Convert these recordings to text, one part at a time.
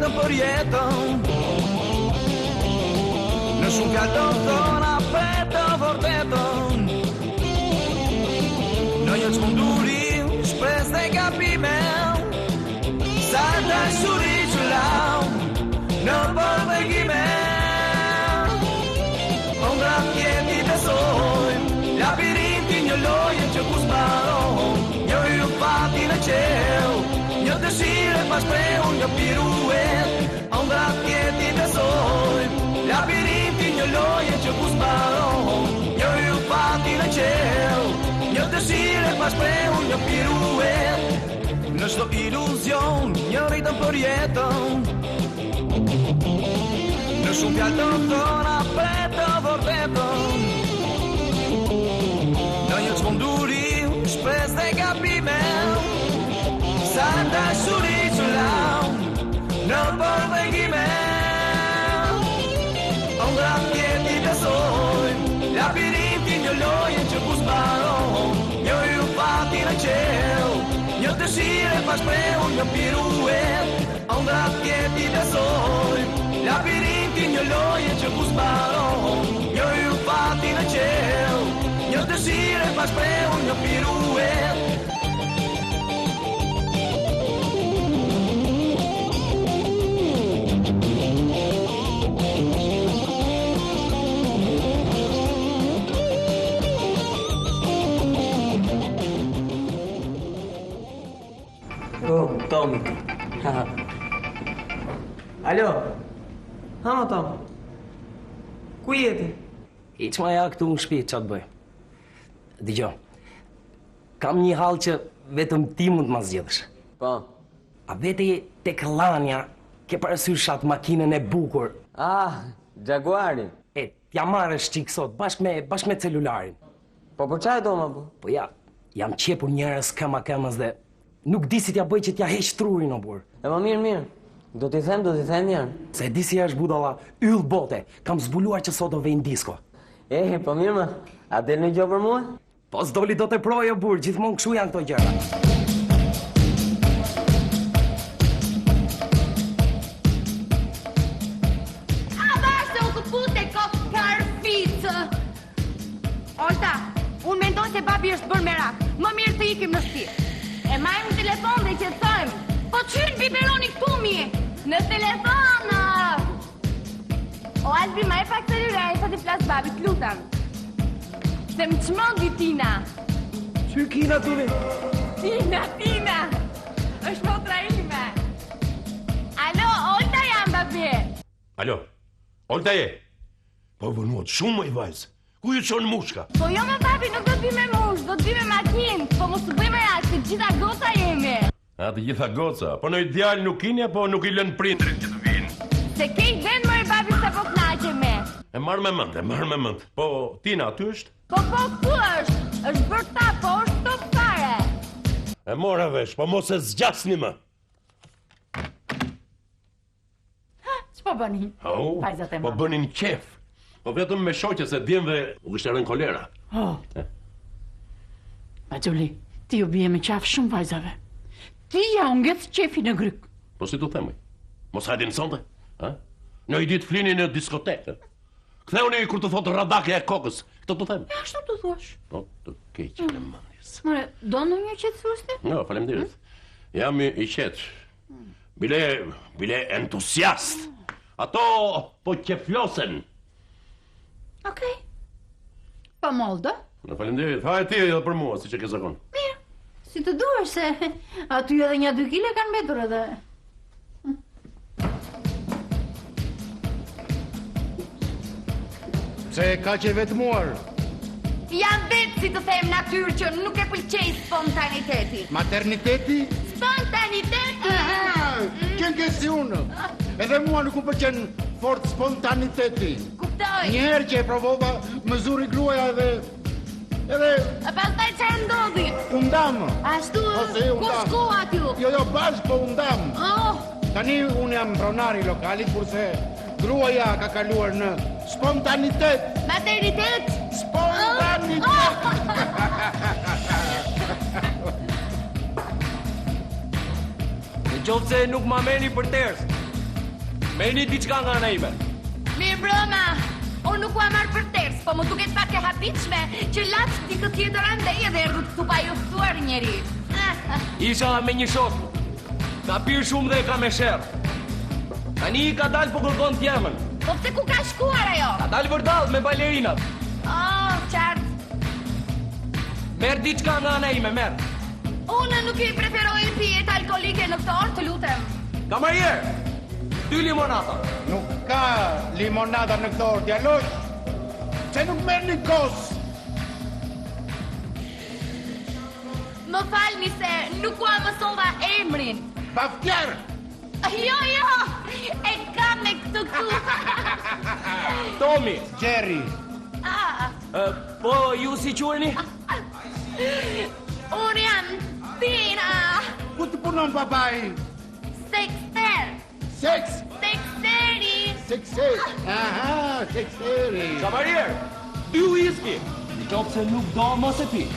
ritëm për jetën. Në shumë kalon thona për të vërtetën. Në një çmenduri shpresë dhe gabime, sa dashuri që lau në përbëgime. Ondra tjeti besojnë, labirinti një lojë që ku s'mbaron. Një hyll fati në qel, një dëshire pa shprehur, një piruet. Ondra tjeti besojnë, labirinti një lojë që ku s'mbaron. Një hyll fati në qel, një dëshire pa shprehur, një piruet. Në çdo iluzion, një ritëm për jetën. Në shumë fjalë të thona për të vërtetën. Në një çmenduri shpresë dhe gabime, sa dashuri që lau në përbëgime. Ondra tjeti besojnë, labirinti një lojë që ku s'mbaron. Një hyll fati në qel, një dëshire pa shprehur, një piruet. Ondra tjeti besojnë, labirinti një lojë që ku s'mbaron. Një hyll fati në qel, një dëshire pa shprehur, një piruet. Tom. Alo. Ha, Tom. Ku jeti? Hiq ma ja këtu në shtëpi, ç'a të bëj? Dgjoj. Kam një hall që vetëm ti mund ma zgjedhësh. Po. A vete tek Llania ke parasysh atë makinën e bukur? Ah, Jaguari. T'ja marrësh çik sot bashkë me celularin. Po për çfarë do ma bu? Po ja, jam qepur njerëz këmës dhe nuk di si t'ja bëj që t'ja heq trurin o burr. E më mirë. Do t'i them mirë. Se di si është budalla, yll bote. Kam zbuluar që sot do vej në disko. Po mirë më, a del një gjë për mua? Po s'doli do të proj o burr, gjithmonë kështu janë këto gjëra. Olta, unë mendoj se babi është bërë merak. Më mirë të ikim në shtëpi. E majmë në telefon dhe që të thojmë. Po qynë biberoni këtu mi? Në telefon! O, Albi, ma e pak të liraj, sa t'i flasë babi, t'lutam. Se më qmondi Tina. Që kina t'uni? Tina! është motra ime. Alo, Olta jam, babi. Alo, Olta je? Po vënuat shumë më i vajzë. Ku ju qonë mushka? Po jo me babi, nuk do t'bi me mush, do t'bi me makinë. Po mos të bëjmë ja, se gjitha goca jemi. A të gjitha goca? Po në ideal nuk kini, apo nuk i lënë prindrit që të vinë? Se kej vend më i babi se po knaqeme. E marrë me mënd. Po Tina aty është? Po ku është? është bërë ta, po është top fare. E mora vesh, po mos e zgjasni më. Ç'po bëni? Vajzat e po bënin qef. Po vetëm me shoqe se djemve u kishte rënë kolera. A Gjuli, ti u bie me qaf shumë vajzave. Ti ja u ngec qefi në gryk. Po si t'u themoj? Mos hajde në sonte? Në i ditë flini në diskotekë. Ktheuni kur të thotë radake e kokës. Këtë t'u them. E ashtu të thuash. Po, të keq në mëndjes. More, do në një qetësuesti? Jo, faleminderit. Jam i qetë. Bile entusiast. Ato po qeflosen. Okej. Pa moldo? Në faleminderit. Ha e ti edhe për mua, si që ke zakon. Mirë. Si të duash se aty edhe një 2 kile kanë mbetur edhe. Se ka që vetmuar. Jam vetë si të them natyrë që nuk e pëlqej spontaniteti. Materniteti? Spontaniteti? Qenë ke si unë. Edhe mua nuk më pëlqen fort spontaniteti. Kuptoj. Njëherë që e provova, më zuri gruaja edhe... E pastaj çfarë ndodhi? Undam. Ashtu? Ku shku aty? Jo, bashkë po undam. Tani unë jam pronari lokalit, kurse gruaja ka kaluar në spontanitet. Maternitet? Spontanitet. Në qoftë se nuk ma meni për tërës, Merrni diçka nga ana ime. Mirë broma. Unë nuk u marr për ters, po më duket pak e habitshme që laç dikë tjetër andej edhe erdhët këtu pa ju ftuar njeri. Isha me një shok. Ka pirë shumë dhe ka me sherr. Tani ka dalë po kërkon t'jemën. Po pse ku ka shkuar ajo? Ka dalë vërdall me balerinat. Oh, qartë. Merr diçka nga ana ime, merr. Unë nuk i preferoj pijet alkolike në këtë orë, të lutem. Kamarier, 2 limonata. Nuk ka limonada në këtë orë, djalosh. Se nuk merr një kos. Më falni se nuk u mësova emrin. Paftjar. Jo, e kam me këtë këtu. Tomi. Jerry. Po ju si quheni? Unë jam Tina. Ku të punon babai? Sekster. Seks. Sekseri. Sekser. Aha, sekseri. Kamarier, 2 whisky. Qoftë se nuk do mos e pi.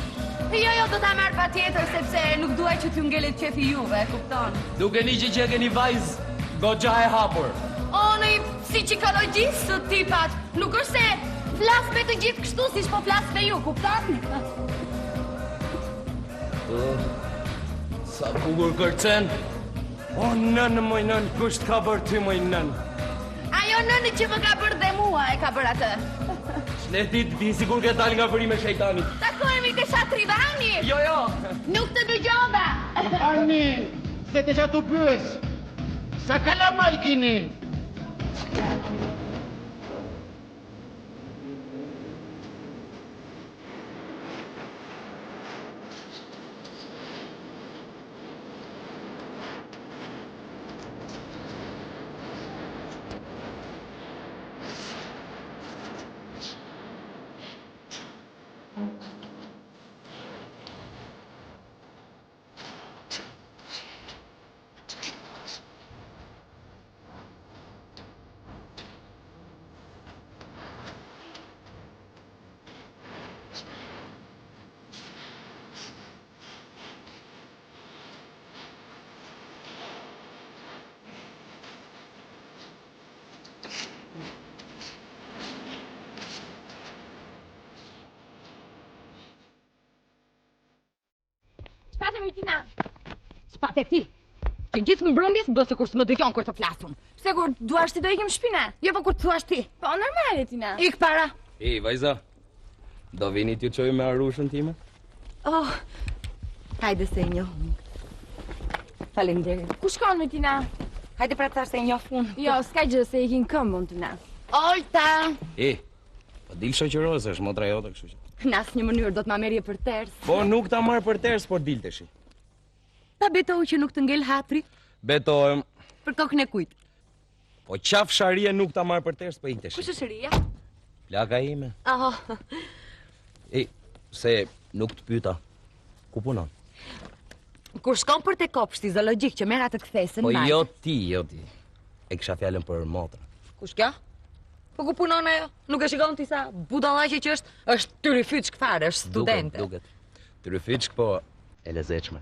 Jo, do ta marr patjetër sepse nuk dua që t'ju ngelet qefi juve, kupton? Dukeni që keni vajzë goxha e hapur. Unë si psikologjist të tipat, nuk është se flas me të gjithë kështu siç po flas me ju, kupton? Sa bukur kërcen. O nën, moj nën, kush t'ka bërë ty, moj nën? Ajo nënë që më ka bërë dhe mua e ka bërë atë. Shletit, di sigur ke dalë nga vërimi shejtanit. Takohemi te Shatrivani. Jo. Nuk të dëgjova. Ani, se të që të pyes. Sa kalamaj kini? Tina. Spate ti. Që gjithë më brëndjes më bëse kur së më dëgjon kur të flasun. Pse kur duash ti do ikim shpina? Jo, po kur të thuash ti. Po normale Tina. Ik para. Vajza, do vini t'ju qoj me arushën time? Oh, hajde se e njohëm. Faleminderit. Ku shkon me Tina? Hajde pra të thash se e njoh unë. Jo, s'ka gjë se ikin këmbën Tina. Olta. Po dil shoqërose, është motra jote, kështu që. Në asnjë mënyrë do të ma merje për ters. Po nuk ta marr për ters, por dilteshi. Ta betoj që nuk të ngel hatri Betohem. për kokën e kujt. Po qaf sharia nuk ta marr për ters, po ikteshi. Kush është Ria? Plaka ime. Oh, Se nuk të pyeta. Ku punon? kur shkon për te kopshti zoologjik që merr atë kthesën. Po jo ti. E kisha fjalën për motrën. Kush kjo? Po ku punon ajo? Nuk e shikon ti sa budallaqe që është tyryfyçk fare, është studente. Duket. Tyryfyçk, po e lezetshme.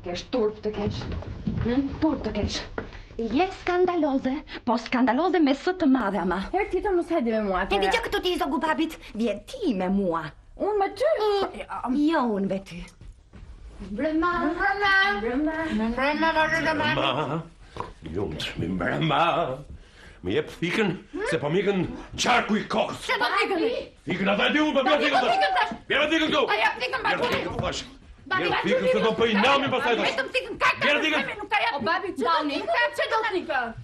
kesh turp të kesh. Turp të kesh. Je skandaloze, po skandaloze me së të madhe ama. Herë tjetër mos hajde me mua. E di që këtu ti i zogu babit, vjen ti me mua. Unë me ty? Jo, unë me ty. Brema. Lund, mi mbrëma. Me jep thikën, se po mikën qarku i kokës. Se do t'ikën? Thikën ata e di unë, po bjerë thikën tash. Bjerë thikën këtu. A jep thikën Bjerë babit. thikën tash. Bjerë thikën se do pëj nami pastaj tash. Vetëm thikën ka. Bjerë thikën. Nuk ta jep. O babi, dani. Që do t'ikën?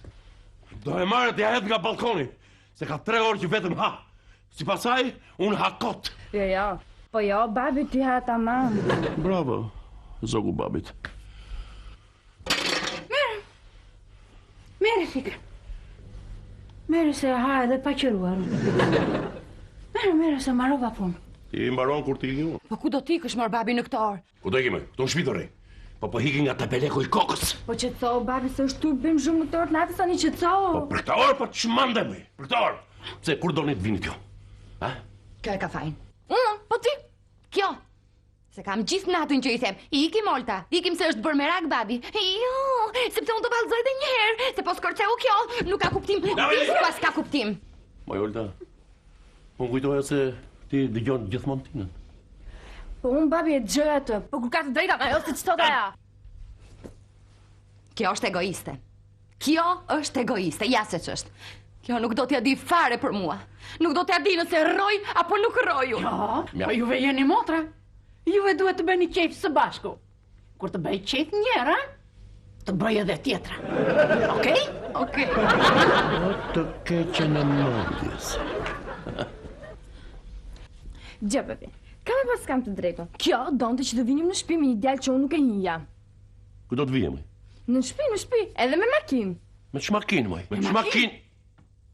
Do e marrë t'ja hedh nga balkoni, se ka 3 orë që vetëm ha. Si pasaj, unë ha kot. Jo. Po jo, babi ti ha tamam. Bravo, zogu babit. Mere thikën. Mere se ha edhe pa qëruar. Mere se marrova punë. Ti i mbaron kur ti i unë. Po ku do t'ikësh mor babi në këtë orë? Ku do ikime? Këtu në shtëpi do rej. Po hiki nga tabeleku i kokës. Po që të babi se është tu bëjmë zhumë në të orë natës ani që të Po për këtë orë po të shmande me. Për këtë orë. Pse kur doni të vini kjo? Ha? Kjo e ka fajin. Po ti? Kjo. Se kam gjithë natën që i them, ikim Olta, ikim se është bërë merak babi. Jo, sepse unë do vallëzoj edhe një herë, se po skorceu kjo, nuk ka kuptim, pas ka kuptim. Moj Olta, unë kujtoja se ti dëgjon gjithmonë tinën. Po unë babi e gjë atë, po kur ka të drejta, ajo se që thot aja. Kjo është egoiste. Kjo është egoiste, ja se ç'është. Kjo nuk do t'ja di fare për mua. Nuk do t'ja di nëse rroj apo nuk rroju. Jo, po juve jeni motra. Juve duhet të bëni qejf së bashku. Kur të bëj qejf njëra, të bëj edhe tjetra. Okej? Okej. Të keqen e mendjes. Gjë, babi. Kam e pas kam të drejton. Kjo donte që të vinim në shtëpi me një djalë që unë nuk e njihja. Ku do të vijemi? Në shtëpi, edhe me makinë. Me çmakinë, moj. Me çmakinë.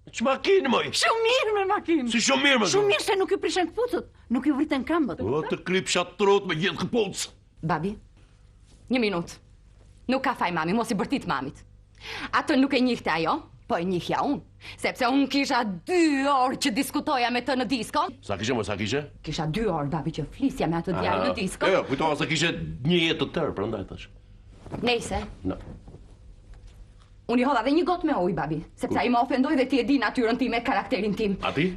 Me çmakinë, moj. Shumë mirë me makinë. Si shumë mirë me. Shumë mirë se nuk ju prishen këpucët, nuk ju vriten këmbët. O, të krypsha trut me gjithë këpucë. Babi, një minutë. Nuk ka faj mami, mos i bërtit mamit. Atë nuk e njihte ajo, po e njihja unë. Sepse unë kisha 2 orë që diskutoja me të në disko. Sa kishe, moj, sa kishe? Kisha 2 orë, babi, që flisja me atë djalë në disko. Jo, kujtova se kishe një jetë të tërë, prandaj tash. Nejse, No. unë i hodha dhe një gotë me ujë, babi. Sepse ai më ofendoi dhe ti e di natyrën time, karakterin tim. A ti?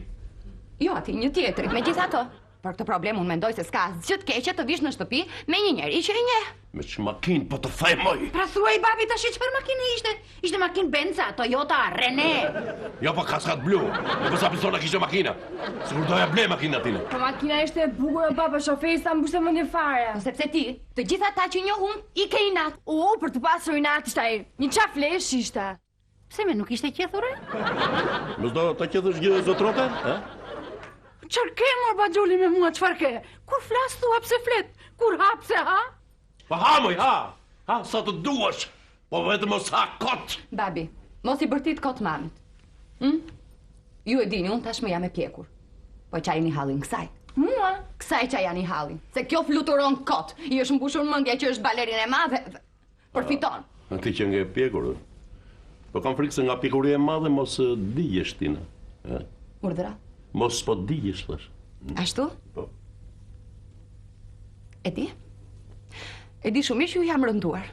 Jo, ati një tjetrit, me gjitha të. Për këtë problem unë mendoj se s'ka asgjë të keqe të vish në shtëpi me një njeri që e njeh. Me çmakinë po të thaj, moj. Pra thuaj babi tash çfarë makine ishte? Ishte makinë Benza, Toyota, Renault. Jo, po kaskat blu. Po sa persona kishte makina. Sigur doja ble makinën aty. Po makina ishte e bukur e baba, shoferi sa mbushte mendje fare. Sepse ti, të gjitha ata që njohun, i ke inat. Për të pasur inat ishte ai. Një qaflesh ishte. Pse me nuk ishte qethur? Mos do ta qethësh gjë zotrote, ha? Çfarë ke mor Baxhuli me mua, çfarë ke? Kur flas thua pse flet, kur hap pse ha? Po ha, moj, ha. Ha, sa të duash. Po vetëm mos ha kot. Babi, mos i bërtit kot mamit. Ju e dini, unë tashmë jam e pjekur. Po qajini hallin kësaj. Mua? Kësaj qajani hallin. Se kjo fluturon kot. I është mbushur mendja që është balerinë e madhe. Përfiton. Ti që nge pjekur. Po kam frikë se nga pjekuria e madhe mos digjesh tina. Urdhëra. Mos po digjesh thash. Ashtu? Po. E di? E di shumë mirë që ju jam rënduar.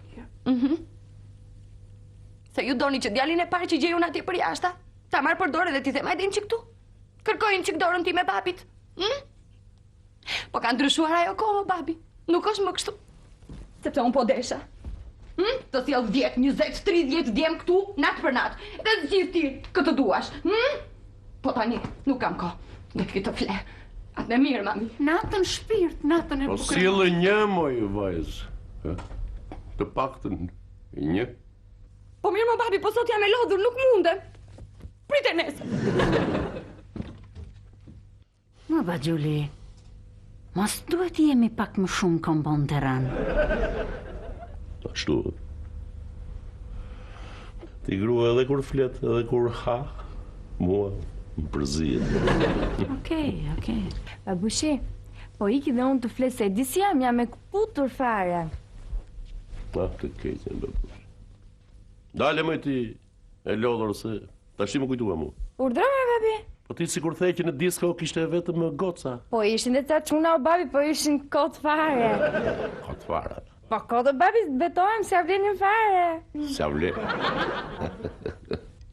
Se ju doni që djalin e parë që gjejun atje për jashta, ta marr për dorë dhe ti them hajde çik këtu. Kërkojnë çik dorën time babit. Po ka ndryshuar ajo kohë, babi. Nuk është më kështu. Sepse unë po desha. Të sjell 10, 20, 30 djem këtu, natë për natë. Dhe të gjithë ti këtë duash. Po tani, nuk kam kohë. Dhe të këtë fle. Atë me mirë, mami. Natën shpirt, natën e Po bukur. sillë një moj vajz. Të paktën një. Po mirë më babi, po sot jam e lodhur, nuk mundem. Prite nesër. Më Baxhuli, mos duhet jemi pak më shumë kombon Teran. Ashtu. Ti grua edhe kur flet, edhe kur ha, mua më përzihet. Okej. Babushi, po iki dhe unë të flet se di si jam e kputur fare. Pa të keqen do të. Dale më ti e lodhur se tash më kujtua mua. Urdhëroj babi. Po ti sikur the që në disko kishte vetëm goca. Po ishin dhe ta çuna o babi, po ishin kot fare. Kot fare. Po kodë babi betohem se vlenin fare. Sa vle?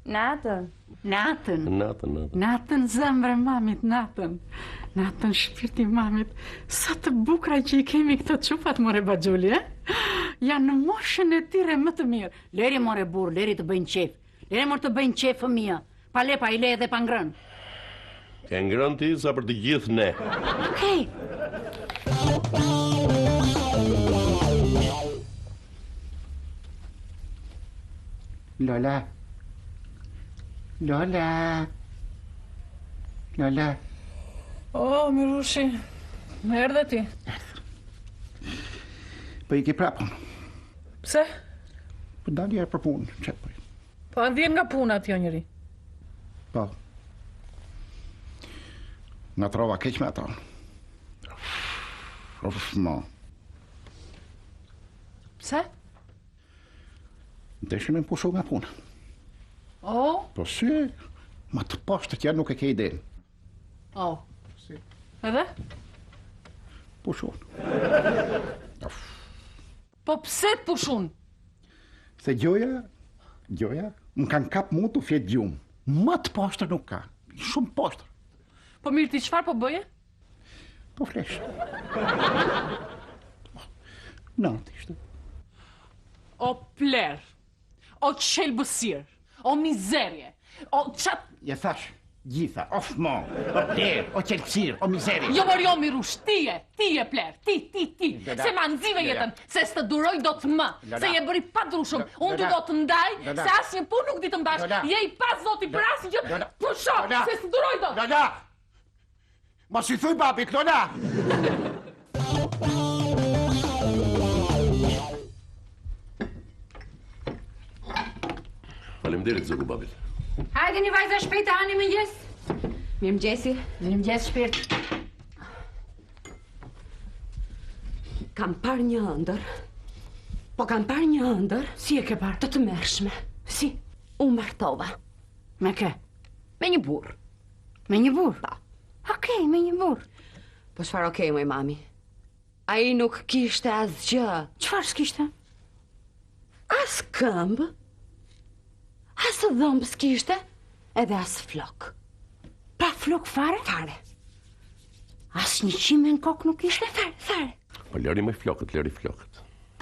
Natën. Natën zemre mamit, natën. Natën shpirti mamit. Sa të bukra që i kemi këto çupat more Baxhuli, Janë në moshën e tyre më të mirë. Leri more burr, leri të bëjnë qef. Leri more të bëjnë qef fëmia. Pa le pa i le edhe pa ngrën. Ke ngrën ti sa për të gjithë ne. Okej. Lola. O, Mirushi, më erdhe ti. Po i ke prapën. Pse? Po dalje për punë, çet po. Po andjen nga puna ti o njëri. Po. Nga trova keq me ato. Mo. Pse? Deshin me pushu nga puna. O, Po si, ma të poshtë tja nuk e ke iden. o. Edhe? Pushu. Po pse të pushun? Se gjoja, më kanë kap mu të fjetë gjumë. Më të poshtër nuk ka. Shumë poshtër. Po mirë ti çfarë po bëje? Po flesh. Natë ishte. O pler, o qelbësir, o mizerje, o çat... Ja thash, gjitha, of mo, o pler, o qelësir, o mizeri. Jo mor jo Mirush, ti e pler, ti. Se ma nxive jetën, se s'të duroj do të më, se je bëri pa drushëm, unë ty do të ndaj, se asnjë punë nuk di të mbash, je i pa zoti për asnjë gjë, pusho, se s'të duroj do. Lola! Mos i thuj babit, Lola! Faleminderit zogu babit. Hajde një vajza shpejt, ani mëngjes. Mirëmëngjesi. Mirëmëngjes shpirt. Kam parë një ëndër. Po kam parë një ëndër. Si e ke parë? Të tmerrshme. Si? U martova. Me ke? Me një burr. Me një burr? Pa. Okej, me një burr. Po çfarë okej, moj mami? Ai nuk kishte asgjë. Çfarë s'kishte? As këmbë. As dhëmb s'kishte. Edhe as flok. Pa flok fare? Fare. As një qime në kokë nuk ishte? Fare. Po lëri me flokët, lëri flokët.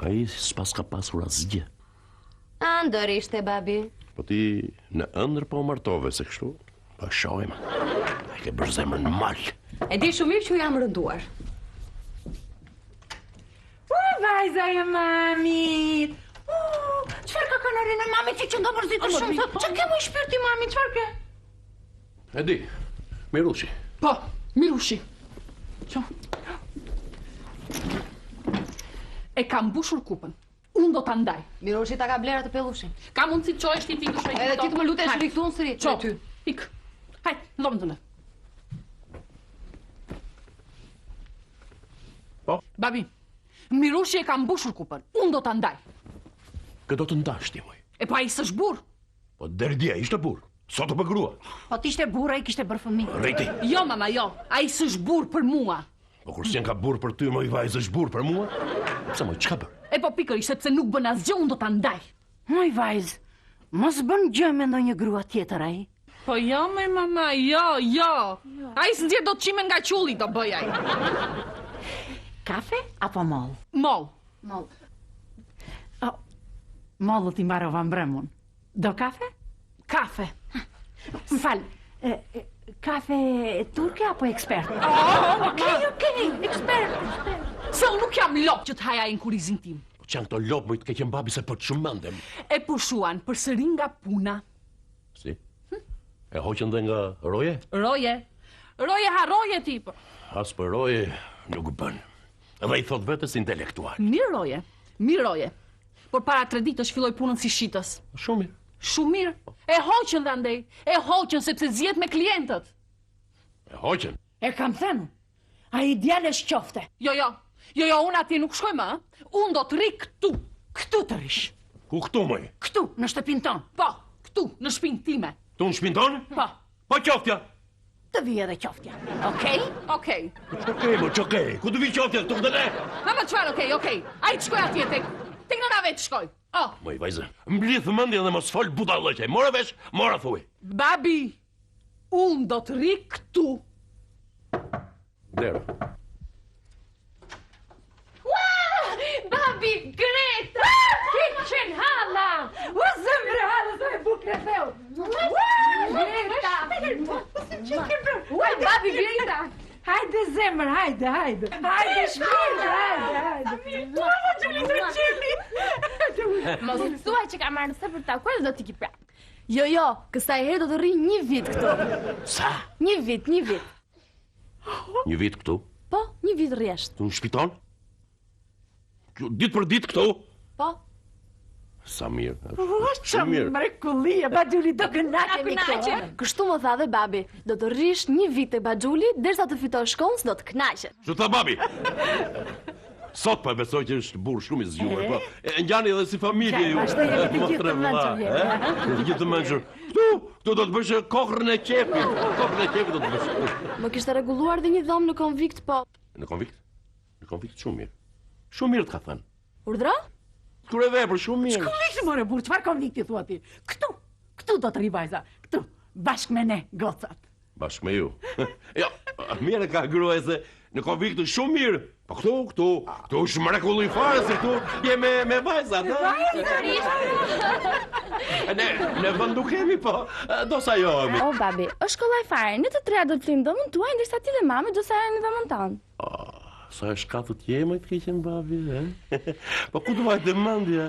Ai s'pas ka pasur asgjë. Ëndër ishte, babi. Po ti në ëndër po martove se kështu. Po shohim. Ai ke bërë zemrën mal. E di shumë mirë që jam rënduar. Vajza e mamit! Çfarë ka kanari në mamit që ndo mërzitë shumë? Që ke më i shpirti mamit, çfarë ke? E di, Mirushi. Po, Mirushi. Qo? E kam mbushur kupën. Unë do ta ndaj. Mirushi ta ka blera të pellushin. Ka mundësi të çohesh ti të shpejt. Edhe ti të më lutesh rikthun sëri. Ço ty. Ik. Hajt, ndom të në. Po? Babi, Mirushi e ka mbushur kupën. Unë do ta ndaj. Kë do të ndash ti, moj. E pa i s'është burr. Po deri dje ishte burr. Sot të grua. Po ti ishte burr, ai kishte bërë fëmijë. Rriti. Jo, mama, jo. Ai s'është burr për mua. Po kur s'jen ka burr për ty, moj vajzë është burr për mua? Pse moj, çka bër? E po pikërisht sepse nuk bën asgjë, unë do ta ndaj. Moj vajzë, mos bën gjë me ndonjë grua tjetër ai. Po jo, me mama, jo. Ai s'ndje do të qime nga qulli do bëj ai. Kafe apo moll? Moll. Mollët i mbarova mbrëmun. Do kafe? Kafe. Më fal, kafe turke apo ekspert? Okej, ekspert. Se unë nuk jam lop që të haja në kurizin tim. Po që janë këto lopë, moj të keqen babi se po të shumë mendem. E pushuan përsëri nga puna. Si? E hoqën dhe nga roje? Roje ti, po. As për roje nuk bën. Edhe i thot vetës intelektual. Mirë roje. Por para 3 ditësh filloj punën si shitës. Shumë mirë. Shumë mirë. E hoqën dhe andej. E hoqën sepse zjet me klientët. E hoqën? E kam thënë. Ai djalë qofte. Jo, unë atje nuk shkoj më. Unë do të ri këtu. Këtu të rish. Ku këtu, moj? Këtu, në shtëpinë tonë. Po, këtu, në shtëpinë time. Tu në shtëpinë tonë? Po. Po qoftja. të vijë edhe qoftja. Okej? Okej. Ç'okej. Ku do vi qoftja këtu dhe ne? Ama çfarë okej. Ai të shkoj atje tek nëna vet shkoj. Moj vajzë, mblidh mendjen dhe mos fol budallëqe. Mora vesh, mora thuaj. Babi, unë do të ri këtu. Dero. Babi, Greta! Kitchen hala! U zemre hala, sa e bukre theu! Greta! Babi, Greta! Hajde zemër, hajde. Hajde shpirë, hajde. Mos të thuaj që ka marrë në sepër takuar dhe do t'i ki prap. Jo, kësaj herë do të rri 1 vit këtu. Sa? 1 vit. Një vit këtu? Po, 1 vit rresht. Tu në shpiton? Ditë për ditë këtu? Po. Sa mirë. Qa mrekullia, Baxhuli, do kënaqemi këto. Kështu më tha dhe babi, do të rrish 1 vit te Baxhuli, derisa të fitosh shkollën, do të kënaqesh. Çu tha babi? Sot po e besoj që është burr shumë i zgjuar, po. E ngjani edhe si familje ju. Vazhdojeni të gjithë të mençur. Të gjithë të mençur. Këtu do të bësh kokrën e qepit. Kokrën e qepit do të bësh. Më kishte rregulluar dhe një dhomë në konvikt, po. Në konvikt? Në konvikt shumë mirë. Shumë mirë të ka thënë. Urdhra? Kur e vepër shumë mirë. Konvikti more burr, çfarë konvikti thua ti? Këtu do të rri vajza. Këtu, bashkë me ne, gocat. Bashkë me ju. Jo, mirë ka gruaja se në konvikt është shumë mirë. Po këtu është mrekulli fare se këtu je me vajzat, Ne vëndu kemi, po, do sa johemi. O, babi, është kollaj fare, në të treja do të flim dhomën tuaj, ndërsa ti dhe mami do sa e në dhomën tanë. Sa e shkatët jemi të keqen babi, Po ku të vajtë mendja,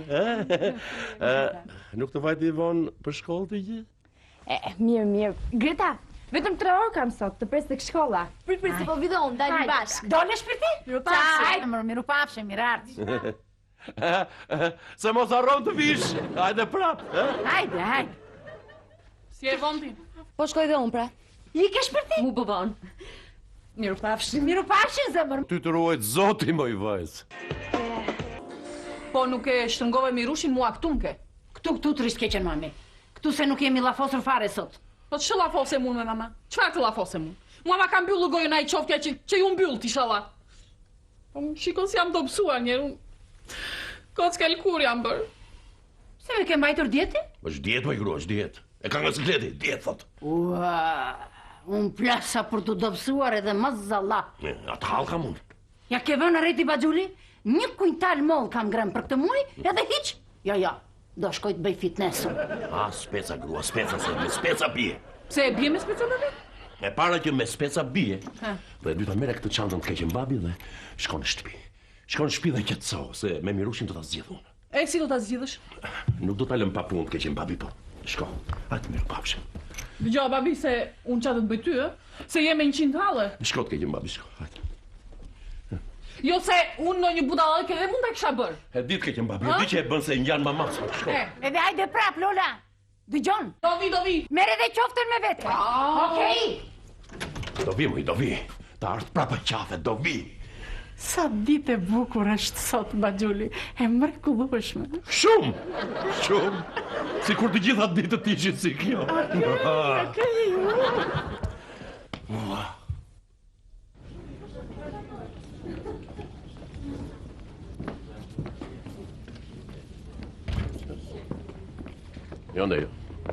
Nuk të vajtë i vonë për shkollë të gjithë? Mirë. Greta, vetëm 3 orë kam sot, të pres tek shkolla. Prit, se po video unë, dajmë bashkë. Dole shpirti? Miru pafshë, mirë. Se mos harron të vish, hajde prap, Hajde. Si e vonë ti? Po shkoj dhe unë, pra. I ke shpirti? Mu bëvon. Miru pafshë, zemër. Ty të ruajt zoti, moj vajzë. Po nuk e shtrëngove Mirushin mua këtu nke. Këtu të rishkeqen, mami. Këtu se nuk jemi lafosur fare sot. Po që lafose mu me mama? Çfarë të lafose mu? Mua ma kam mbyllu gojën ai qoftja që ju mbyll ti shala. Po shikon si jam dobësuar njerë. Kockë kur jam bërë. Se me ke mbajtur djeti? Është dietë, moj grua, është dietë. E ka nga sikleti, dietë, thot. Unë plasa për të dobësuar edhe mazalla. Atë hall kam unë. Ja ke vënë reti Baxhuli? 1 kuintal moll kam ngrem për këtë muaj, edhe hiç. Ja, do shkoj të bëj fitnessun. Speca grua, speca se me speca bie. Pse e bie me speca babi? E para që me speca bie. Dhe e dyta merre këtë çantën të keqen babi dhe shkon në shtëpi. Shkon në shtëpi dhe qetëso, se me Mirushin do ta zgjidh unë. E si do ta zgjidhësh? Nuk do ta lëm pa punë të keqen babi, po. Shko, hajtë mirë pafshim. Dëgjoj babi se unë çfarë do të bëj ty, Se je me 100 halle. Shko të keqen babi, shko, hajtë. Jo se unë në një budallëk edhe mund ta kisha bërë. E ditë keqen babi, e di që e bën se ngjan mamas, shko. Edhe hajde prap, Lola. Dëgjon. Do vi. Merre edhe qoftën me vete. Okej. Do vi. Ta ardh prapë qafe, do vi. Sa ditë e bukur është sot, Baxhuli. E mrekullueshme. Shumë. Sikur të gjitha ditët ishin si kjo. Jo, ne, jo.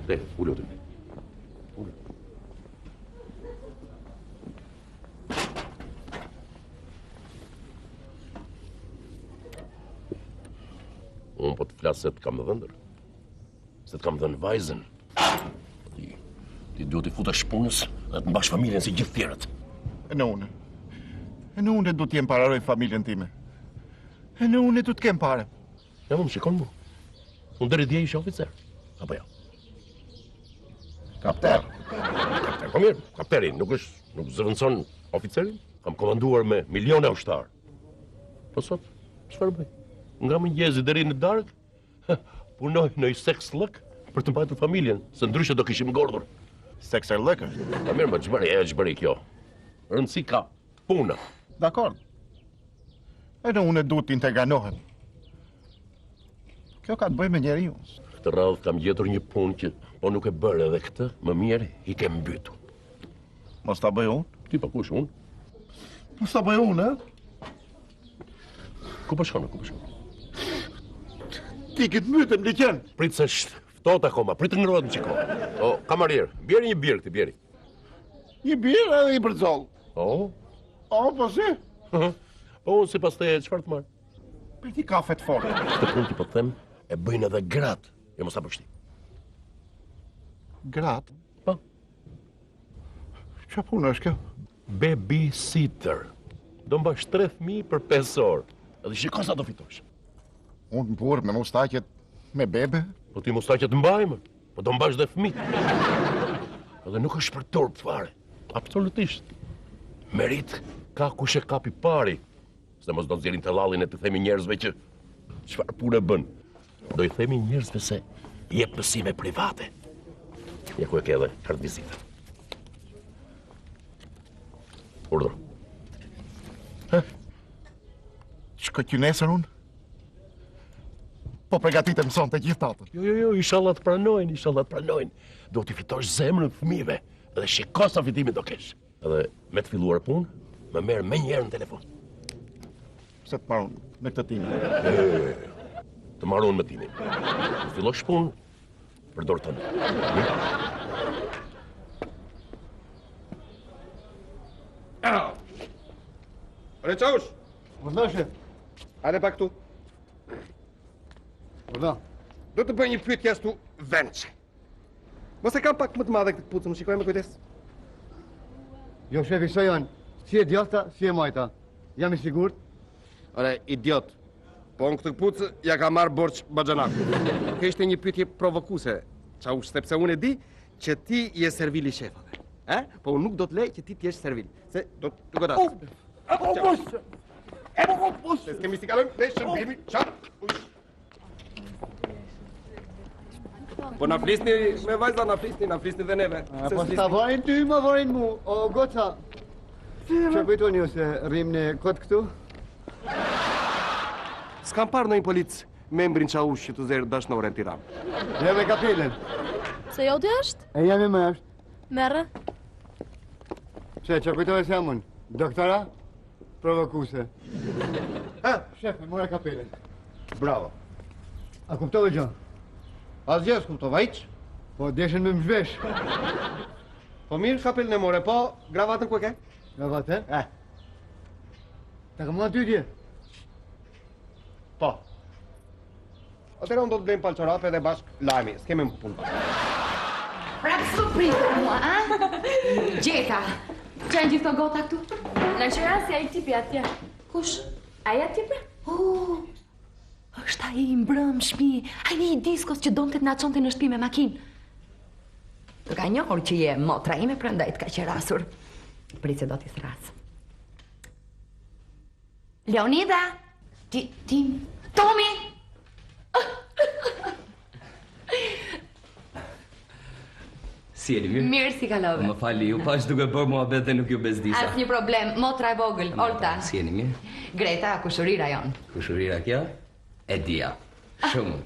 Te, ullu të. Unë po të flasë se të kam dhëndër. Se të kam dhënë vajzën. Ti duhet i futesh punës dhe të mbash familjen si gjithë tjerët. E në une du t'jem pararoj familjen time. E në une du t'kem pare. Ja, më shikon mu. Unë deri dje ishe oficer. Apo jo? Kapter. Po mirë, kapteri nuk zëvendëson oficerin. Kam komanduar me milione ushtar. Po sot, çfarë bëj? Nga mëngjesi deri në darkë, punoj në seks lëk për të mbajtur familjen, se ndryshe do kishim ngordhur. Seks lëk? Po mirë, më ç'bëri kjo. Rëndësi ka puna. Dakor. E në une du t'integranohet. Kjo ka të bëj me njeriu. Këtë radhë kam gjetur një punë që po nuk e bërë edhe këtë, më mirë i ke mbytur. Mos ta bëj unë? Ti pa kush unë? Mos ta bëj unë, e? Ku po shkon? Ti këtë mytëm në qenë. Prit se ftohtë akoma, prit të ngrohet një qiko. O, kamarier, bjeri një birë këti, bjeri. Një birë edhe i përcoll. O, Po si? po unë si pas teje, qëfar të marë? Për ti kafe të fortë. Këtë punë ti po të them, e bëjnë edhe gratë, jo mos ta përshti. Gratë? Po. Qa punë është kjo? Babysitter. Do mbash 3 fëmijë për 5 orë. Edhe shiko sa do fitosh. Unë më burë me mustaqet me bebe? Po ti mustaqet mbajmë, po do mbash dhe fëmijët. Edhe nuk është për turp fare. Absolutisht. Merit ka kush e kapi pari. Se mos do të zjerin të lallin e të themi njerëzve që çfarë punë bën. Do i themi njerëzve se jep mësime private. Ja ku e ke edhe kartë vizite. Urdhër. Shko që nesër unë? Po përgatitem sonte gjithë natën. Jo, inshallah të pranojnë. Do t'i fitosh zemrën fëmijëve, edhe shiko sa fitimin do kesh. Edhe me të filluar punë, më merr me njerë në telefon. Se të marrun me këtë timin. Të marrun me timin. Të fillosh punë, përdor tënë. Ore Qaush, Vërdo, shef. hajde pa këtu. Vërdo. Do të bëj një pyetje ashtu vençe. Mos e kam pak më të madhe këtë kputucë, më shikoj me kujdes. Jo, shefi, so janë. Si e djasta, si e majta. Jam i sigurt? Ore, idiot. Po në këtë kputucë ja ka marrë borç Baxhanaku. Kjo ishte një pyetje provokuese, Qaush, sepse unë e di që ti je servili shefave. Po unë nuk do të lej që ti t'jesh servil. Se do të godas. Se s'kemi si kalojmë dhe shërbimi, qarë. Po na flisni me vajza, na flisni dhe neve. Po s'ta varin ty, ma varin mu. O, goca. Që kujtoni ju se rrim në kot këtu? S'kam parë në një policë membrin Qaush që të zerë dashnore në Tiranë. Ja me kapelen. Se jo të është? E jam e më është. Merë? Se që kujtoni se jamun? Doktora? Provokuse. Shefe, mora kapelen. Bravo. A kuptove gjë? Asgjë s'kuptova hiç. Po deshen me më zhvesh. Po mirë, kapelën e more, po gravatën ku e ke? Gravatën? Ta kam marrë ty dje. Po. Atëherë unë do të blejmë palçorape dhe bashk lajmi, s'kemi më punë. Prapë s'u pritë mua, a? Gjeta, që janë gjithë të gota këtu? Në qëra si a i tipi atje. Kush? Aja tipi? Është ai i mbrëm shpi, ai i diskos që donte të na çonte në shtëpi me makinë. Të ka njohur që je motra ime, prandaj të ka qerasur. Prit se do t'i thras. Leonida! Tomi! Si e mirë? Mirë si kalove. Më fali, ju pash duke bërë muhabet dhe nuk ju bezdisa. Asnjë problem, motra e vogël, Olta. Si e mirë? Greta, kushurira jon. Kushurira kjo? E dia. Shumë.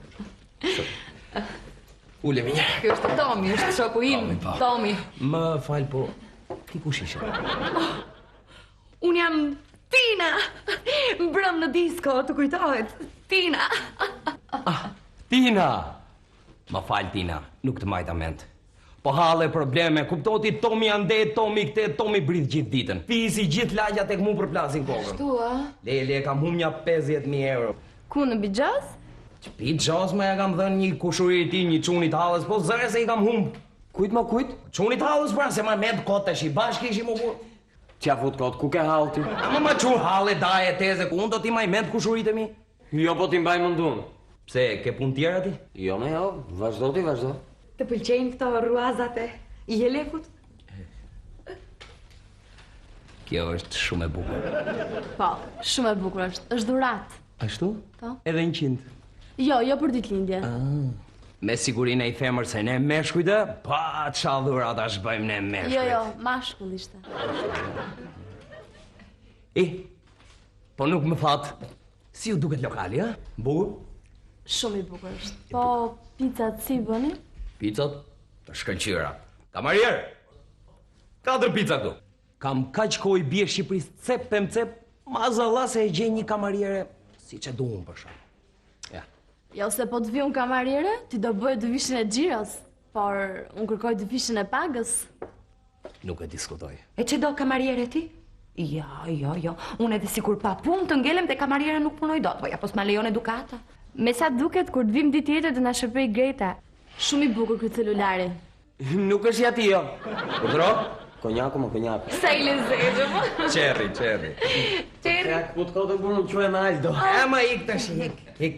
Ulemi një. Ky është Tomi, është shoku im, Tomi. Më fal, po ti kush ishe? Unë jam Tina. Mbrëm në disko, të kujtohet. Tina. Tina! Më fal, Tina, nuk të majta ment. Po halle probleme, kuptoti Tomi ande, Tomi këte, Tomi brith gjithë ditën. Fisi gjithë lagja tek mu për plasin kokën. Shtu, a? Le, kam hum nja 50.000 euro. Ku në Bijaz? Pi gjas me ja kam dhënë një kushurit ti, një çunit halës, po zëre se i kam hum. Kujt ma kujt? Çunit halës pra, se ma med kot tash i bashkë ishim u burr. Qa fut kot, ku ke hall ti? Ama ma çu halle daje teze, ku unë do ti maj med kushurit e mi? Jo, po ti mbaj mundun. Pse, ke pun tjera ti? Jo, me jo, vazhdo ti, vazhdo. Të pëlqejnë këto ruazat e i jelefut? Kjo është shumë e bukur. Po, shumë e bukur është dhurat. Ashtu? Po. Edhe 100. Jo për ditëlindje. Me sigurinë e i femër se ne meshkujtë, pa qa dhurata shbëjmë ne meshkujt. Jo, mashkull ishte. Po nuk më thatë, si ju duket lokali, ha? Bukur? Shumë i bukur është. Po, pizzat si bëni? Pizzat? Të shkëlqyra. Kamarier! 4 pica këtu. Kam kaq kohë i bie Shqipërisë cep pem cep, mazalla se e gjej një kamariere siç e duam për shkak. Ja. Jo se po të vi unë kamariere, ti do bëj dyvishin e xhiros, por unë kërkoj dyvishin e pagës. Nuk e diskutoj. E që do kamariere ti? Jo. Unë edhe sikur pa punë të ngelem te kamariere nuk punoj dot, po ja pos ma lejon edukata. Me sa duket, kur të vim ditë tjetër do na shërbej Greta. Shumë i bukur ky celulari. Nuk është ja ti, jo. Kudro? Konjaku më konjaku. Sa i lezetshëm. Cherry. Ja, ku të kodë burë nuk quaj me Aldo. E ma ik tash, ik,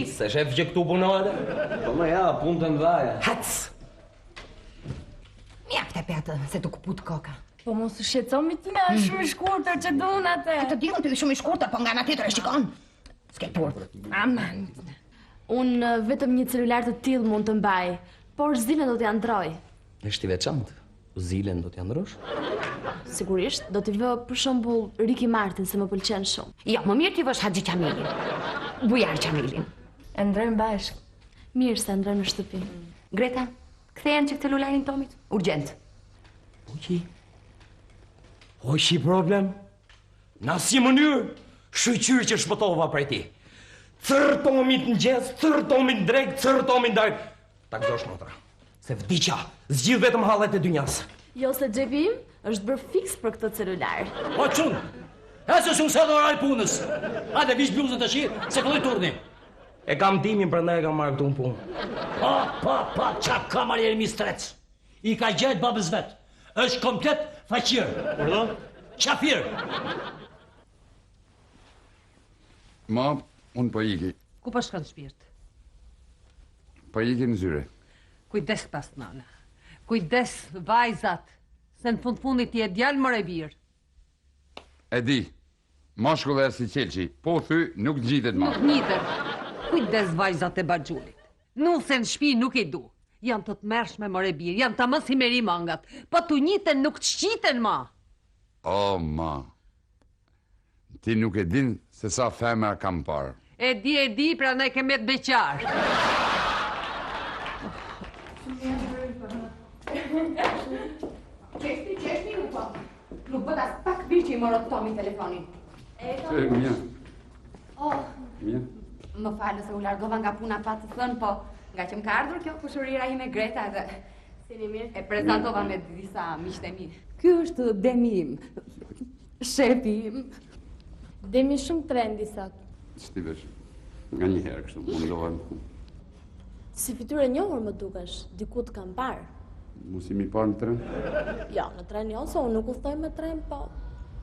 se shef që këtu punohet. Po më ja, punë të mdhaja. Hac! Mjafte pe atë, se të kuput koka. Po mos u shqetëso Mitina, është shumë i shkurtër që duan atë. Të di unë të shumë i shkurtër, po nga ana tjetër e shikon. S'ke tur. Aman. Unë vetëm një celular të tillë mund të mbaj, por zilen do t'ja ndroj. Është i veçantë. Zilen do t'ja ndrosh? Sigurisht, do t'i vë për shembull Ricky Martin se më pëlqen shumë. Jo, më mirë t'i vësh Haxhi Qamilin. Bujar Qamilin. E ndrojmë bashkë. Mirë se ndrojmë në shtëpi. Greta, kthejen që celularin Tomit. Urgjent. Hoqi problem? Në si mënyrë, shqyqyrë që shpëtova prej ti. Cërë Tomit në gjesë, cërë Tomit në drejtë, cërë Tomit në dajtë. Ta këzosh motra, se vdiqa, zgjidh vetëm hallet e dynjas. Jo se xhepi im është bërë fiks për këtë celular. O çun, e se shumë se do raj punës. Hajde vish bluzën të shirë, se këlloj turni. E kam timin, prandaj e kam marrë këtu në punë. Pa, qa kamarieri mi strec. I ka gjetë babës vetë. Është komplet faqirë. Pardon? Qafirë. Ma, unë po iki. Ku po shkon shpirt? Po iki në zyre. Kujdes pas nana. Kujdes vajzat. Se në fundit ti e djalë më rebirë. E di, mashkull e si qelqi, po thy nuk gjitet ma. Nuk njitet. Kujdes vajzat e Baxhulit. Nuse në shpi nuk i du. Janë të mërshme më rebirë, janë të mës i meri mangat. Po të njiten nuk të shqiten ma. O, ma. Ti nuk e din se sa femra kam parë. E di, pra ne kemet beqar. Qeshti u po. Nuk bët as pak birë që i morët Tomi telefonin. Mja. Mja. Më falë se u largova nga puna pa të thënë, po nga që më ka ardhur kjo kushërira ime Greta dhe e prezentova me disa miqtë e mi. Ky është Demi im, shefi im. Demi shumë trendi sot. Shti vesh, nga një herë kështu, mundova më. Si fytyrë e njohur më dukesh, diku të kam parë. Mos i mi parë në tren? Jo, në tren jo, se unë nuk udhtoj me tren, po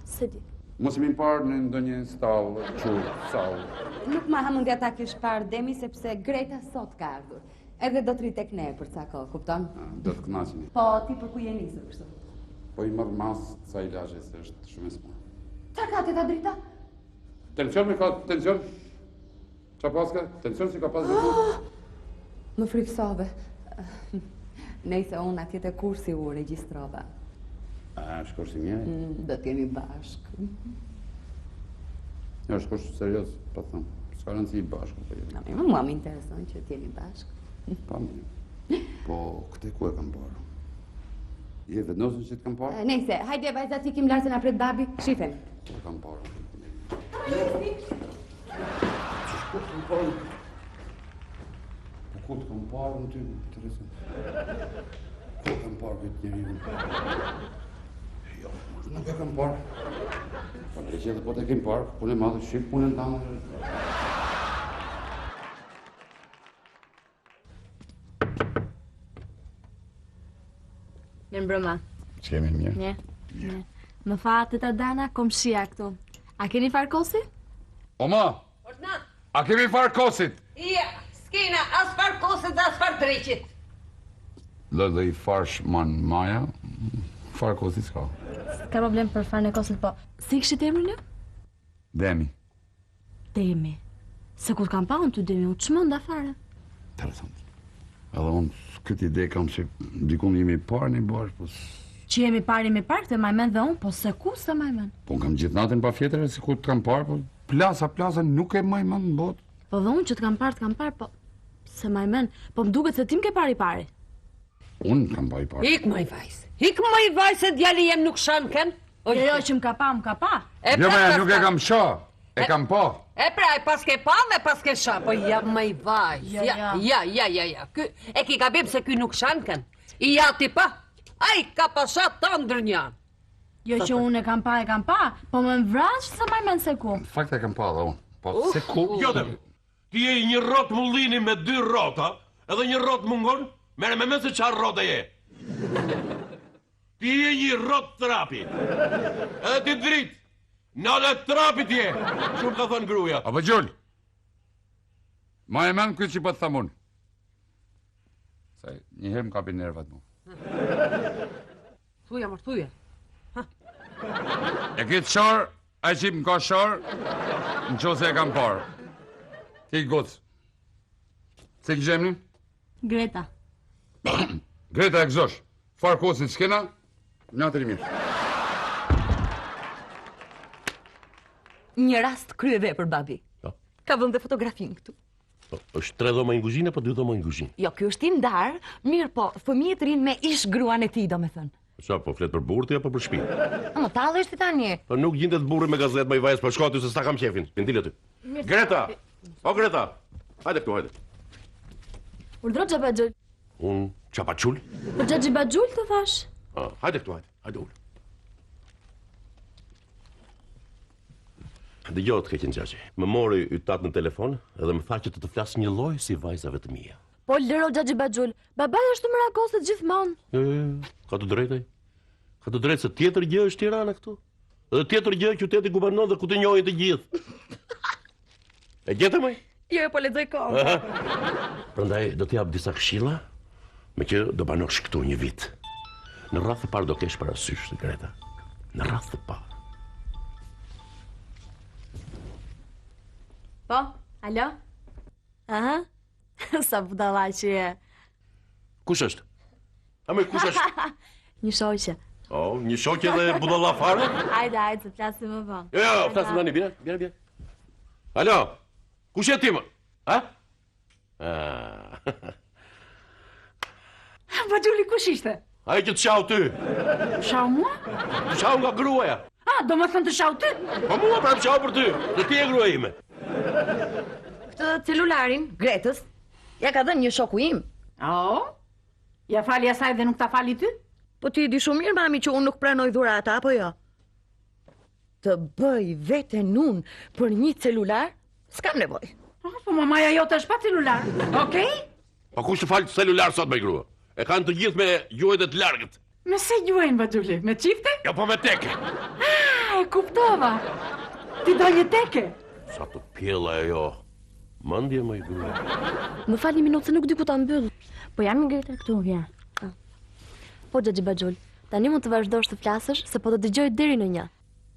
se di. Mos i mi parë në ndonjë stallë, qurë, sallë. Nuk ma hamundja ta kish parë Demi, sepse Greta sot ka ardhur. Edhe do të rri tek ne për ca kohë, kupton? Do të kënaqeni. Po, ti për ku je nisur kështu? Po i marr mas ca ilazhe se është shumë e smur. Çfarë ka teta Drita? Tension me ka, tension. Qa paska? Tension si ka pas dhe ku? Më friksove. Nejse unë atje te kursi u regjistrova. A, është kursi mjeri? Do t'jemi bashkë. Jo, është kursi serios, pa thëmë. S'ka rëndësi i bashkë. No, mua më intereson që t'jemi bashkë. Pa më. Po, këte ku e kam parë? Je vetënosën që t'kam parë? Nejse, hajde vajzat si kim lartë se na pret babi, shifem. Po e kam parë. Po ku t'kam parë në ty, interesant. Ku e kam parë këtë njëri? Jo, nuk e kam parë. Po në që edhe po t'e kem parë, punë e madhe shqip, punë e në tamë. Mirë mbrëma. Që kemi mirë? Një. Më fa teta Dana, komshia këtu. A keni farkosi? Oma! Ordnat! A kemi farkosit? Ja, s'kena as farkosit, as fardreqit. Dhe i farsh man Maja, farkosit s'ka. Ka problem për farën e kosit, po. Si kishit emrin e? Demi. Demi. Se kur kam pa unë ty Demi, unë çmenda fare. Interesant. Edhe unë këtë ide kam që dikun jemi parë një bashkë, po... Që jemi parë këtë majmen dhe unë, po se ku se majmen? Po kam gjithë natën pa fjetër, si ku të kam parë, po plasa nuk e majmen në botë. Po dhe unë që të kam parë, po... Se majmen, po më duket se tim ke pari. Unë kam baj parë. Ik më i vajzë. Ik më i vajzë se djali jem nuk shanken. Jo, që më ka pa. Jo, nuk e kam sha. E kam pa. E pra, e pas ke pa me pas ke sha. Po ja më i vajzë. Ja. E ki gabim se ky nuk shanken. I jati pa. Ai ka pashat të ndër një. Jo që unë e kam pa, po më vrash se maj men se ku. Fakt e kam pa dhe unë. Po se ku? Jo dhe, ti je një rot mullini me 2 rota, edhe një rot mungon, mere me se qarë rota je. Ti je një rot trapi. Edhe ti drit, në dhe trapit je. Shumë ka thënë gruja. A Gjull, ma e men këtë që po të thamun. Se njëherë më kapi nervat mu. Thuja. E këtë qarë, a që më ka qarë, në që se e kam parë. Ti gocë. Se këtë gjemnin? Greta. Greta e këzosh. Farë kosin s'kena, një atër i mirë. Një rast kryeve për babi. Ka vënd dhe fotografin këtu. është 3 dhoma në kuzhinë apo 2 dhoma në kuzhinë? Jo, kjo është i ndar, mirë po, fëmijët rinë me ish gruan e tij, domethënë. Qa, po flet për burti apo për shtëpi? Më tallë është tani. Po nuk gjendet burri me gazetë më i vajzë, po shko aty se s'ta kam qefin. Pendile aty. Greta! O Greta! Hajde këtu, hajde. Urdhro Xhabaxhul. Un Çapaçul? Po Xhabaxhul të thash. Hajde këtu, hajde. Hajde ul. Dëgjoj të keqen Xhaxhi. Më mori ytat në telefon edhe më tha që të flas një lloj si vajzave të mia. Po lëro Xhaxhul. Babai është të mrakosët gjithmonë. Jo, ka të drejtë. Ka të drejtë se tjetër gjë është Tirana këtu. Edhe tjetër gjë qyteti ku banon dhe ku të njohin të gjithë. E gjetë më? Jo, po lexoj kohë. Prandaj do të jap disa këshilla me që do banosh këtu një vit. Në radhë të parë do kesh parasysh, Greta. Në radhë të parë. Po, alo? Aha, sa budalla që je. Kush është? A me kush është? Një shoqe. Oh, një shoqe dhe budalla fare? Hajde, të flasim më vonë. Jo, flasim tani, bjerë. Alo, kush je ti më? Ha? Baxhuli, kush ishte? Ai që të shau ty. Shau mua? Të shau nga gruaja. Do më thënë të shau ty? Po mua pra të shau për ty, dhe ti e gruaja ime. Këtë celularin, Gretës, ja ka dhënë një shoku im. Ja fali asaj dhe nuk ta fali ty? Po ti e di shumë mirë, mami, që unë nuk pranoj dhurata, apo jo? Të bëj veten unë për një celular, s'kam nevojë. Po mamaja jote është pa celular, okej? Po kush të falë celular sot me grua? E kanë të gjithë me gjuhët e të largët. Me se gjuhën, Baxhuli? Me çifte? Jo, po me teke. E kuptova. Ti do një teke? Sa të pjella e jo. Mëndje më i grua. Më fal një minutë se nuk di ku ta mbyll. Po jam ngritur këtu, vjen. Po Xhaxhul, tani mund të vazhdosh të flasësh se po të dëgjoj deri në 1.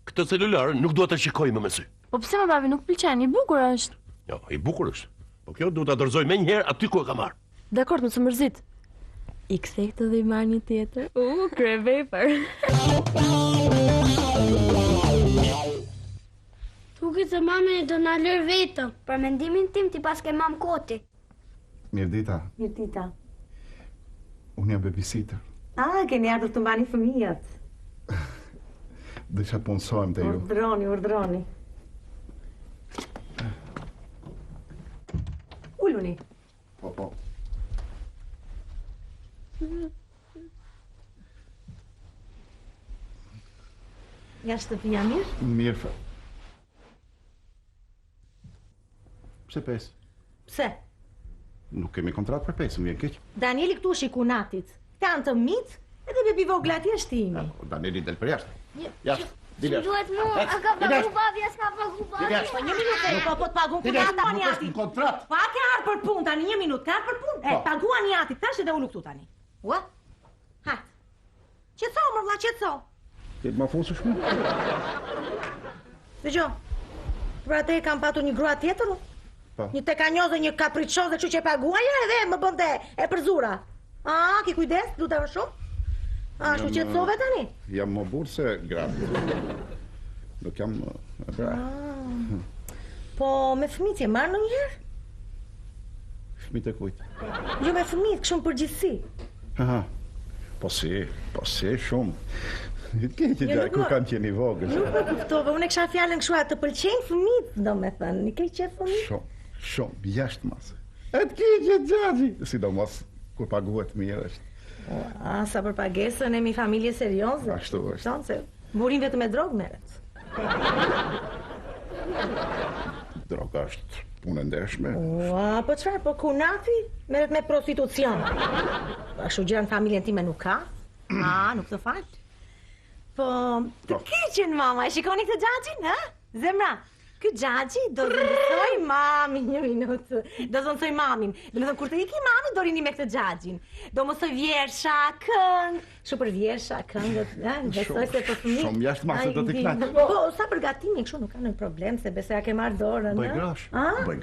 Këtë celular nuk dua ta shikoj më me sy. Po pse më babi nuk pëlqen? I bukur është. Jo, i bukur është. Po kjo duhet ta dorëzoj më njëherë aty ku e kam marrë. Dakor, mos u mërzit. I kthej këtë dhe i marr një tjetër. Krevepër. Duket se mami do na lër vetëm. Për mendimin tim ti pas ke mam koti. Mirdita, Mirdita. unë jam babysitter. Keni ardhur të mbani fëmijët. Dësha punësojmë të ju. Urdhroni. Uluni. Po. Nga shtëpia mirë? Mirë. Pse 5? Pse? Nuk kemi kontratë për 5, më vjen keq. Danieli këtu është i kunatit. Kanë të mit, edhe bebi vogla ti është imi. Danieli del për jashtë. Jashtë. Dile. Duhet mu, a ka pagu babi, s'ka pagu babi. Po një minutë, po të pagun punata një ati. Kontrat. Pa ke ardhur për punë tani, një minutë, ka ardhur për punë. Paguan një ati, tash edhe ulu këtu tani. Ua? Hajt. Qetso, më vlla, qetso. Ti më fusësh më? Dëgjoj. Për atë kam patur një grua tjetër? Po. Një tekanjoze, një kapriçoze, kështu që e paguaja edhe më bënte e përzura. Ki kujdes, lutem më shumë. Ashtu qetësove tani? Jam më burë se gratë. Nuk jam e bra. Po me fëmijët je marrë ndonjëherë? Fëmijët e kujt? Jo me fëmijët, kështu në përgjithësi. Aha. Po si, shumë. Keqe gjaj, ku kam qenë i vogël. Nuk e kuptova, unë e kisha fjalën kështu, të pëlqejnë fëmijët, domethënë, i ke qef fëmijë? Shumë, jashtë masë. E të keqe gjaxhi, sidomos kur paguhet mirë është. Sa për pagesën e mi familje serioze. Ashtu është. Thonë se burin vetëm me drogë merret. Droga është punë ndeshme. Po çfarë, po kunafi merret me prostitucion. Ashtu gjëra në familjen time nuk ka. Nuk të fal. Po, të keqen mama, e shikoni këtë xhaxhin, ha? Zemra, ky xhaxhi do të mësoj mamin një minutë. Do të mësoj mamin. Do të thënë kur të iki mami do rini me këtë xhaxhin. Do mësoj vjersha, këngë, super vjersha, këngë, besoj se po fëmijë. Shumë jashtë masë do të kënaq. Po, sa për gatimin kështu nuk ka ndonjë problem se besoj ke marr dorën, Bëj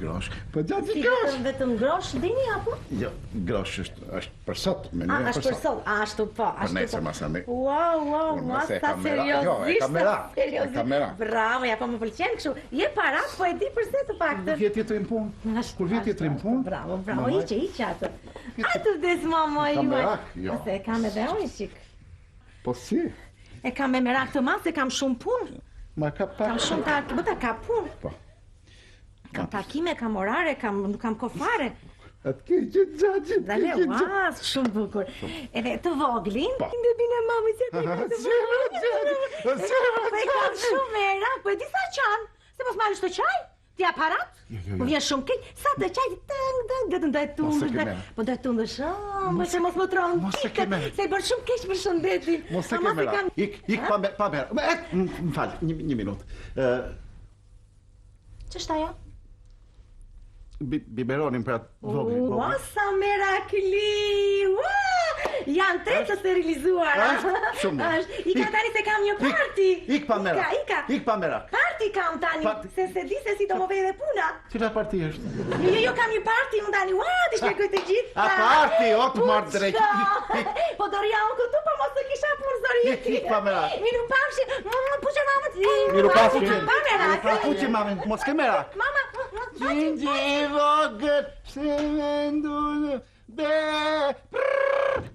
grosh. Po xhaxhi grosh. Vetëm grosh dini apo? Jo, grosh është për sot, menuja është për sot. Ashtu po, ashtu. Për nesër masami. Wow, masa seriozisht. Kamera. Bravo, ja po më pëlqen kështu. Je para, po e di përse të paktën. Kur vjet tjetër në punë. Kur vjet tjetër në punë. Bravo, hiqe atë. Atë des mama ime. Se e kam edhe unë qik. Po si? E kam me merak të madh se kam shumë punë. Ma ka pak. Kam shumë ka punë. Po. Kam takime, kam orare, nuk kam kofare. Atë ke që xhaxhi. Dale, shumë bukur. Edhe të voglin, bebin e mamës e Po e kam shumë merak, po e di sa qanë. Se mos marrësh të qaj? Ti aparat? Po vjen shumë keq. Sa të qaj, vetëm do e tundë. Po do e tundë shumë, se mos më tronë. Se i bërë shumë keq për shëndetin. Mos e ke mera. Ik pa mera. Më fal, një minutë. Ç'është ajo? Biberonin për atë voglin. Ua, sa merakli! Janë tre të sterilizuara. Shumë. Ika tani se kam një parti. Ik pa merak. Ik pa merak. Parti kam tani, se di se si do më vej dhe puna. Cila parti është? Jo, kam një parti, unë tani, ti shpjegoj të gjithë. A parti, të marrë drejt. Po dorja unë këtu, po mos të kisha punë zori. Ik pa merak. Miru pafshi, puqe mamët. Miru pafshi. Pa merak. Puqe mamën, mos ke merak. Mama, Gjingji vogët, se vendu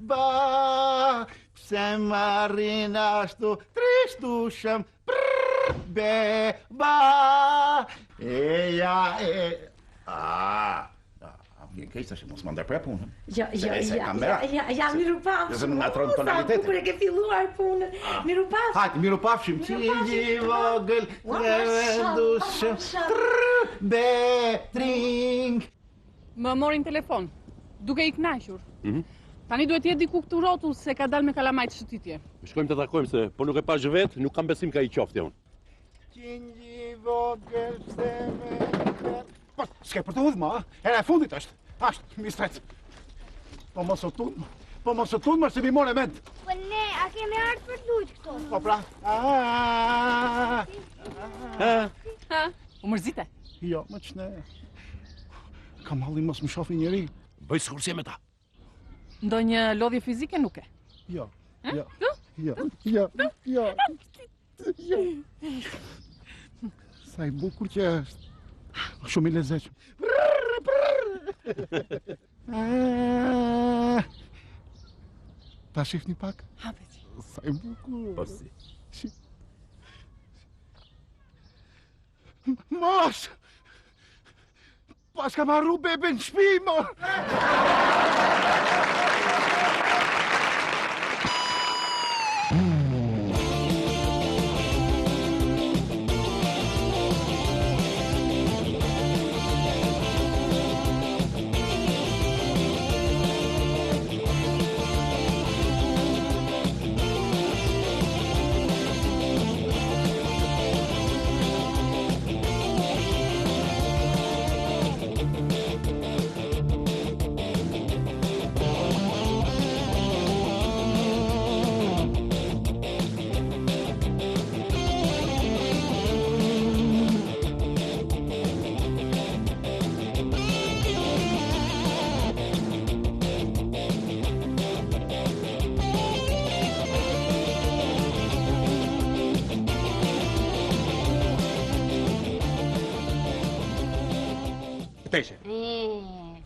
ba, pse marrin ashtu, trishtushëm, ba, vjen keq tash mos më ndër për punën. Ja, miru pafshim. Zë më ngatron tonalitetin. Bukur e ke filluar punën. Miru pafshim. Hajde, miru pafshim. Gjingji vogël, trevendushëm, betring. Më morin telefon, duke i kënaqur. Tani duhet jetë diku këtu rrotull se ka dalë me kalamajt shëtitje. Shkojmë të takojmë se po nuk e pash vetë, nuk kam besim ka i qofte unë. Gjingji vogël, se po, s'ke për të udhë ma, era e fundit është. Ashtë, mistret. Po mos o tunë, më se mi more ment. Po ne, a kemi ardhë për të lujtë këto? Po pra. U mërzite? Jo, më qëne. Kam halli mos më shofi njëri. Bëj skurësje me ta. Ndonjë lodhje fizike nuk e? Jo. Sa i bukur që është. Shumë i lezetshëm. Ta shihni pak? Hapet. Sa i bukur. Po si. Mos! Pas ka marru bebe në shpi, mor!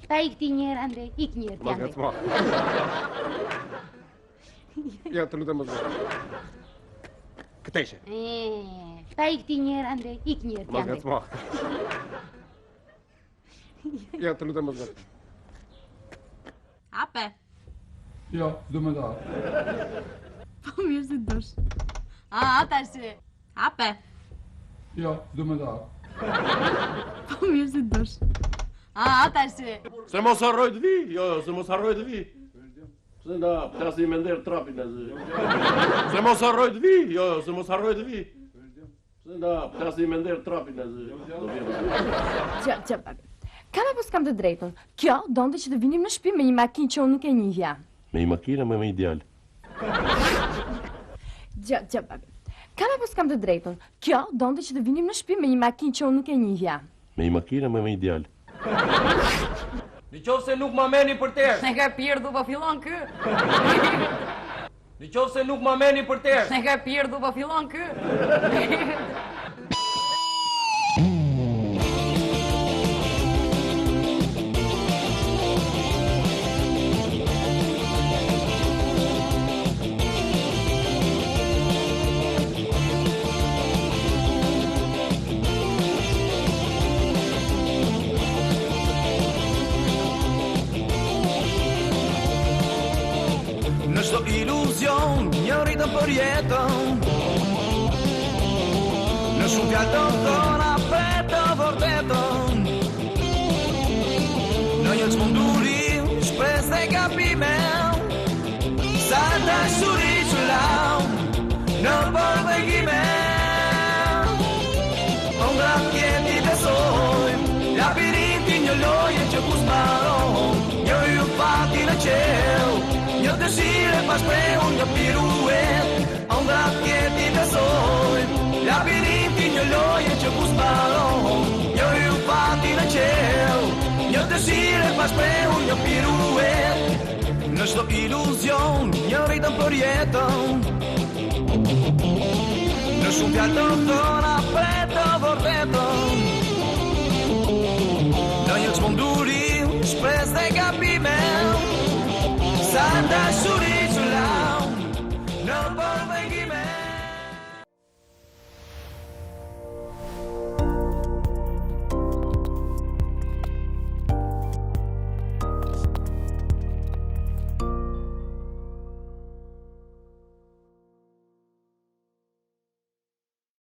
Pa ik ti njerë, Andrej, ik njerë. Ma gëtë ma. Ja, të lutem mos vete. Këteshe. Ta ik ti njerë, Andrej, ik njerë ti, Mos Andrej. gacmo. Ja, të lutem mos vete. Hape. Jo, s'du me da. Po mirë si dosh. Tash. Hape. Jo, s'du me da. Po mirë si dosh. Tash. Se mos harroj të vi, jo, se mos harroj të vi. Se nda, plasi me nder trapin e zi. Se mos harroj të vi, jo, se mos harroj të vi. Se nda, plasi me nder trapin e zi. Që, Kam apo s'kam të drejtën? Kjo donte që të vinim në shtëpi me një makinë që unë nuk e njihja. Me një makina me ideal. Që, Kam apo s'kam të drejtën? Kjo donte që të vinim në shtëpi me një makinë që unë nuk e njihja. Me një makina me ideal. Në qovë se nuk ma meni për terë. Ne ka pirë du po fillon kë. Në qovë se nuk ma meni për terë. Ne ka pirë du po fillon kë. Në çdo iluzion, një ritëm për jetën. Në shumë fjalë të thëna për të vërtetën. Në një çmenduri, shpresë dhe gabime. Sa dashuri që lau në përvegime. Ëndra tjeti besojmë, labirinti një loje që ku s'mbaron. Një yll pati në qel, një dëshire pa shprehur, një piruet. Ëndra tjeti besojmë, labirinti një loje që ku s'mbaron. Një yll pati në qel, një dëshire pa shprehur, një piruet. Në çdo iluzion, një ritëm për jetën. Në shumë fjalë të thëna për të vërtetën.